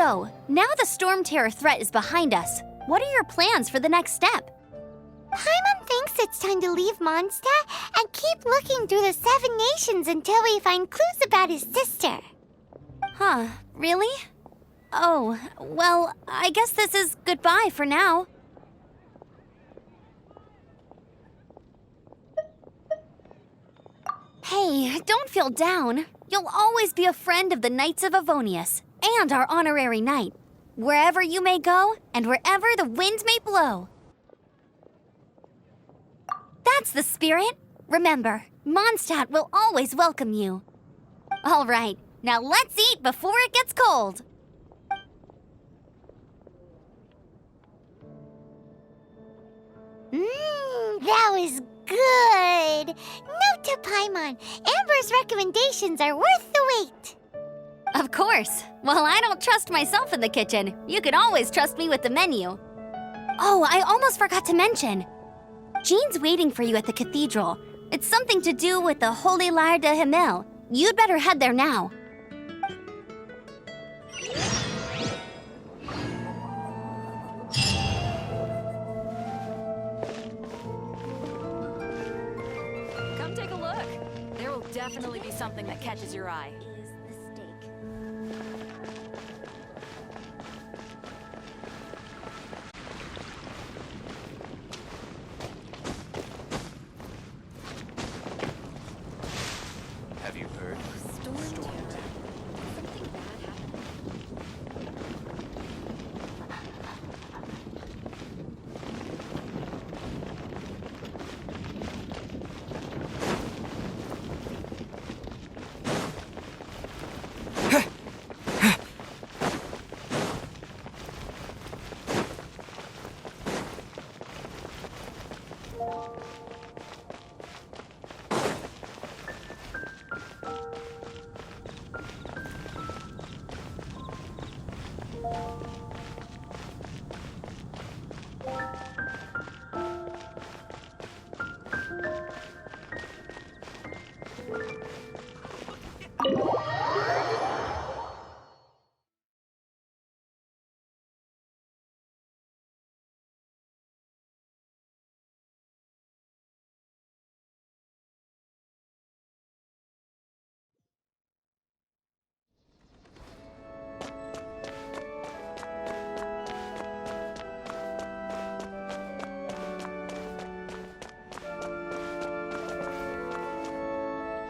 So, now the Storm Terror threat is behind us. What are your plans for the next step? Paimon thinks it's time to leave Mondstadt and keep looking through the 7 nations until we find clues about his sister. Huh, really? Oh, well, I guess this is goodbye for now. Hey, don't feel down. You'll always be a friend of the Knights of Avonius and our honorary knight. Wherever you may go and wherever the wind may blow. That's the spirit. Remember, Mondstadt will always welcome you. All right, now let's eat before it gets cold. That was good. Note to Paimon, Amber's recommendations are worth the wait. Of course. While I don't trust myself in the kitchen, you can always trust me with the menu. Oh, I almost forgot to mention. Jean's waiting for you at the cathedral. It's something to do with the Holy Lyre de Himmel. You'd better head there now. Come take a look. There will definitely be something that catches your eye. Is the steak. Have you heard? Storm Terror. Something bad happened.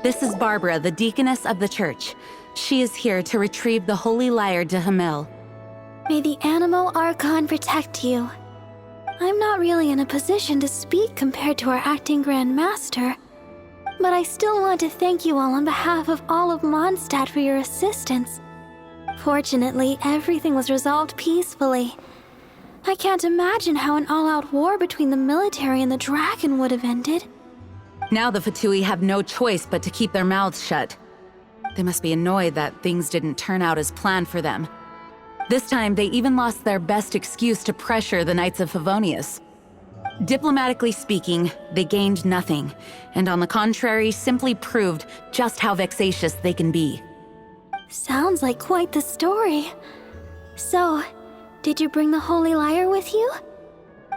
This is Barbara, the deaconess of the church. She is here to retrieve the Holy Lyre de Himmel. May the Animo Archon protect you. I'm not really in a position to speak compared to our acting Grand Master, but I still want to thank you all on behalf of all of Mondstadt for your assistance. Fortunately, everything was resolved peacefully. I can't imagine how an all-out war between the military and the dragon would have ended. Now the Fatui have no choice but to keep their mouths shut. They must be annoyed that things didn't turn out as planned for them. This time, they even lost their best excuse to pressure the Knights of Favonius. Diplomatically speaking, they gained nothing, and on the contrary, simply proved just how vexatious they can be. Sounds like quite the story. So, did you bring the Holy Lyre with you?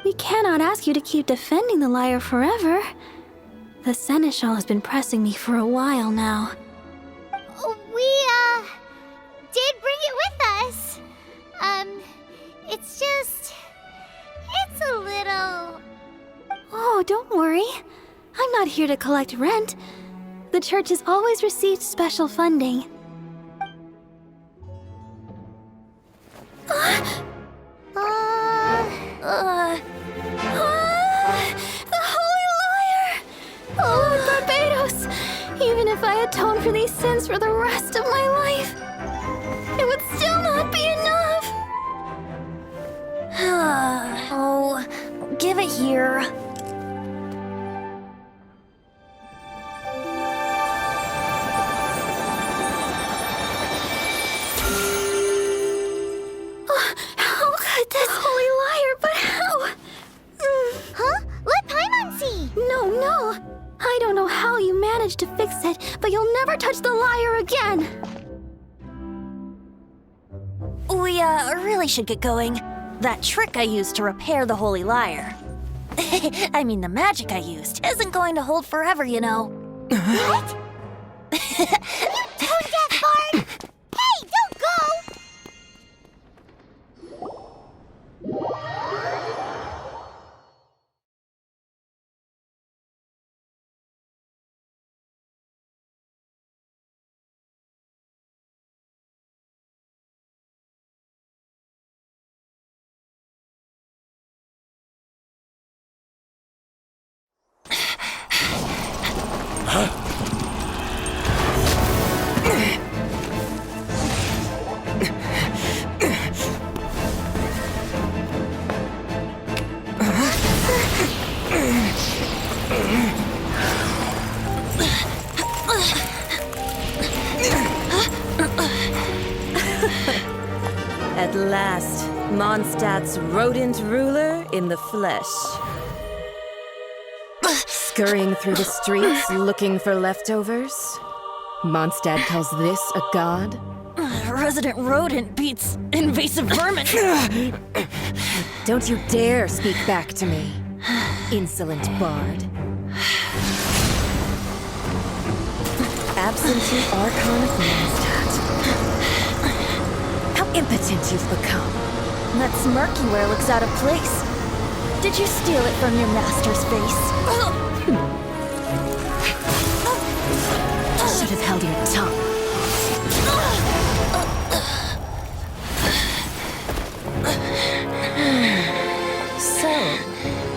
We cannot ask you to keep defending the lyre forever. The Seneschal has been pressing me for a while now. We, did bring it with us. It's a little... Oh, don't worry. I'm not here to collect rent. The church has always received special funding. The Holy Lyre! Oh, Lord Barbados! Even if I atone for these sins for the rest of my life, it would still not be enough! Oh, give it here. How could this Holy Lyre, but how? Huh? Let Paimon see! No. I don't know how you managed to fix it, but you'll never touch the lyre again! We really should get going. That trick I used to repair the Holy Lyre. I mean, the magic I used isn't going to hold forever, you know. What? Tone deaf bard! Hey, don't go! At last, Mondstadt's rodent ruler in the flesh. Scurrying through the streets looking for leftovers? Mondstadt calls this a god? Resident rodent beats invasive vermin. Don't you dare speak back to me, insolent bard. Absentee Archon of Mondstadt. How impotent you've become. That smirky wear looks out of place. Did you steal it from your master's face? Should have held your tongue. So,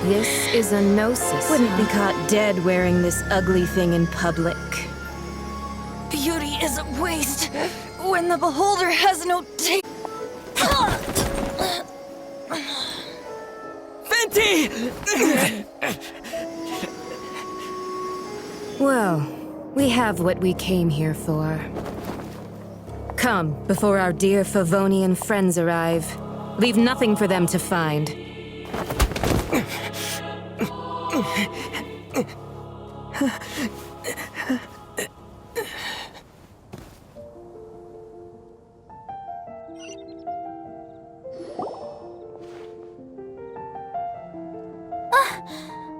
this is a gnosis. Wouldn't be caught dead wearing this ugly thing in public. Beauty is a waste when the beholder has no taste. Well, we have what we came here for. Come, before our dear Favonian friends arrive. Leave nothing for them to find.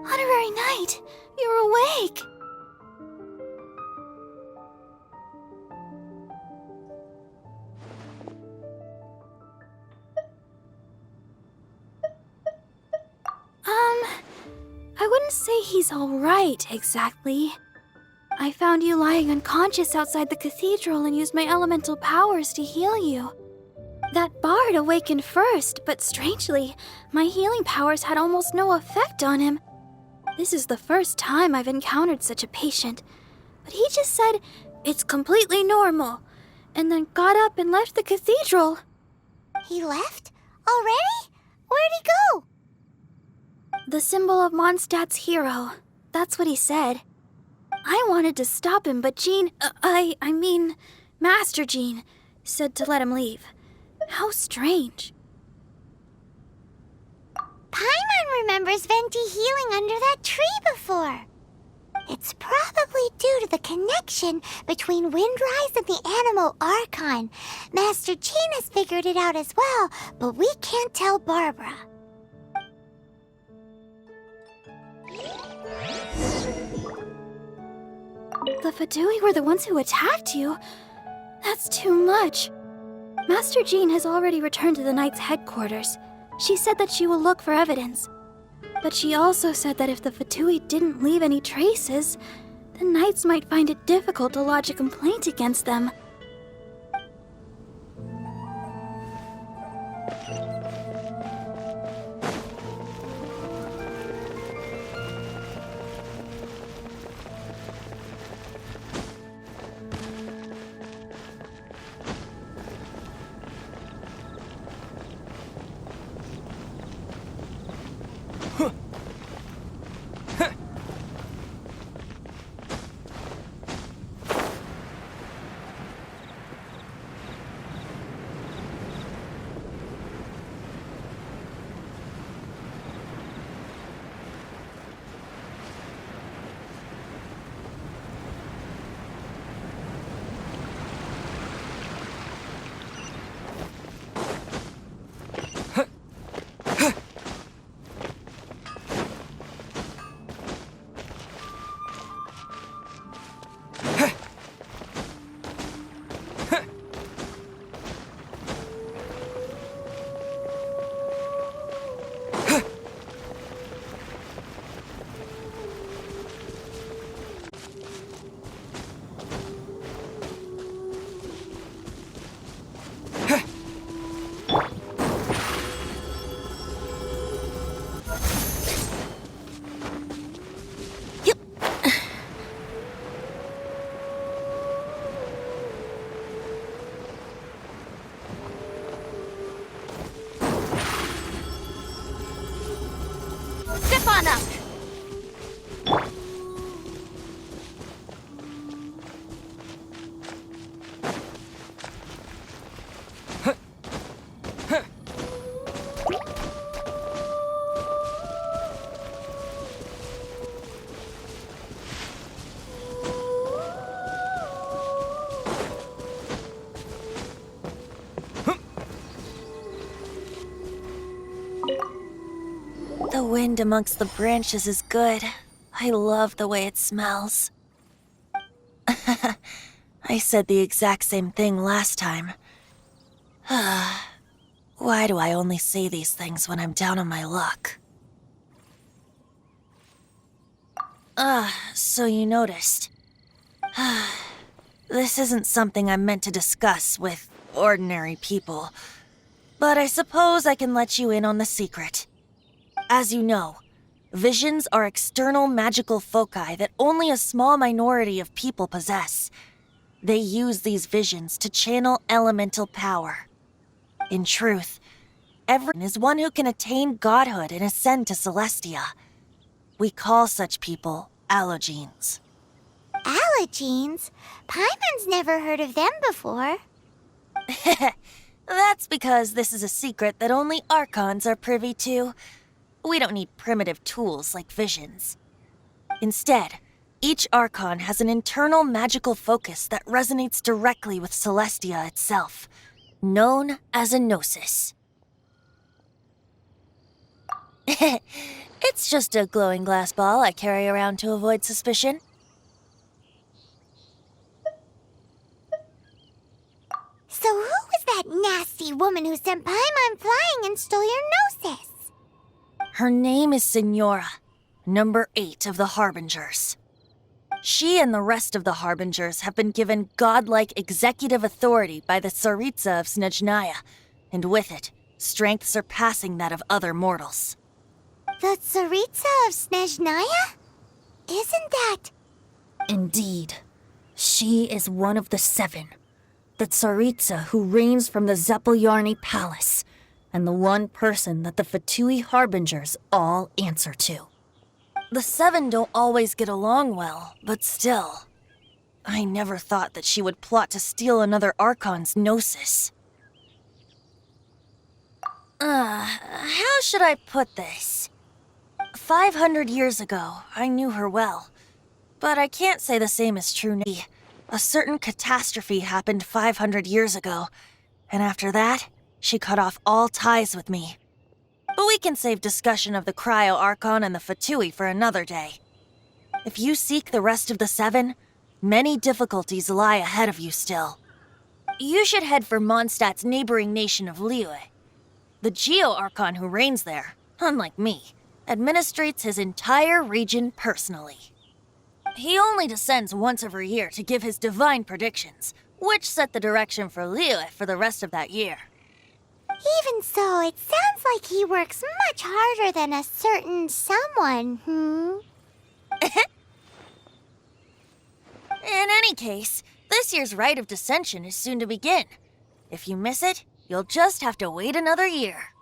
Honorary Knight, you're awake. I wouldn't say he's all right, exactly. I found you lying unconscious outside the cathedral and used my elemental powers to heal you. That bard awakened first, but strangely, my healing powers had almost no effect on him. This is the first time I've encountered such a patient, but he just said, "It's completely normal," and then got up and left the cathedral. He left? Already? Where'd he go? The symbol of Mondstadt's hero. That's what he said. I wanted to stop him, but Master Jean, said to let him leave. How strange. Paimon remembers Venti healing under that tree before. It's probably due to the connection between Windrise and the Animal Archon. Master Jean has figured it out as well, but we can't tell Barbara. The Fatui were the ones who attacked you? That's too much. Master Jean has already returned to the Knight's headquarters. She said that she will look for evidence. But she also said that if the Fatui didn't leave any traces, the Knights might find it difficult to lodge a complaint against them. wind amongst the branches is good. I love the way it smells. I said the exact same thing last time. Why do I only say these things when I'm down on my luck? So you noticed. This isn't something I'm meant to discuss with ordinary people, but I suppose I can let you in on the secret. As you know, visions are external magical foci that only a small minority of people possess. They use these visions to channel elemental power. In truth, everyone is one who can attain godhood and ascend to Celestia. We call such people allogenes. Allogenes? Paimon's never heard of them before. That's because this is a secret that only Archons are privy to. We don't need primitive tools like visions. Instead, each Archon has an internal magical focus that resonates directly with Celestia itself, known as a gnosis. It's just a glowing glass ball I carry around to avoid suspicion. So who was that nasty woman who sent Paimon flying and stole your gnosis? Her name is Signora, number 8 of the Harbingers. She and the rest of the Harbingers have been given godlike executive authority by the Tsaritsa of Snezhnaya, and with it, strength surpassing that of other mortals. The Tsaritsa of Snezhnaya? Isn't that... Indeed. She is one of the 7. The Tsaritsa who reigns from the Zeppeljárny Palace, and the one person that the Fatui Harbingers all answer to. The 7 don't always get along well, but still. I never thought that she would plot to steal another Archon's gnosis. How should I put this? 500 years ago, I knew her well. But I can't say the same is true now. A certain catastrophe happened 500 years ago, and after that, she cut off all ties with me. But we can save discussion of the Cryo Archon and the Fatui for another day. If you seek the rest of the 7, many difficulties lie ahead of you still. You should head for Mondstadt's neighboring nation of Liyue. The Geo Archon who reigns there, unlike me, administrates his entire region personally. He only descends once every year to give his divine predictions, which set the direction for Liyue for the rest of that year. Even so, it sounds like he works much harder than a certain someone, In any case, this year's Rite of Descension is soon to begin. If you miss it, you'll just have to wait another year.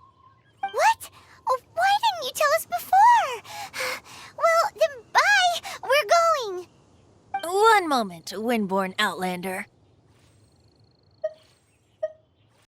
What? Oh, why didn't you tell us before? Well, then bye! We're going! One moment, Windborn Outlander.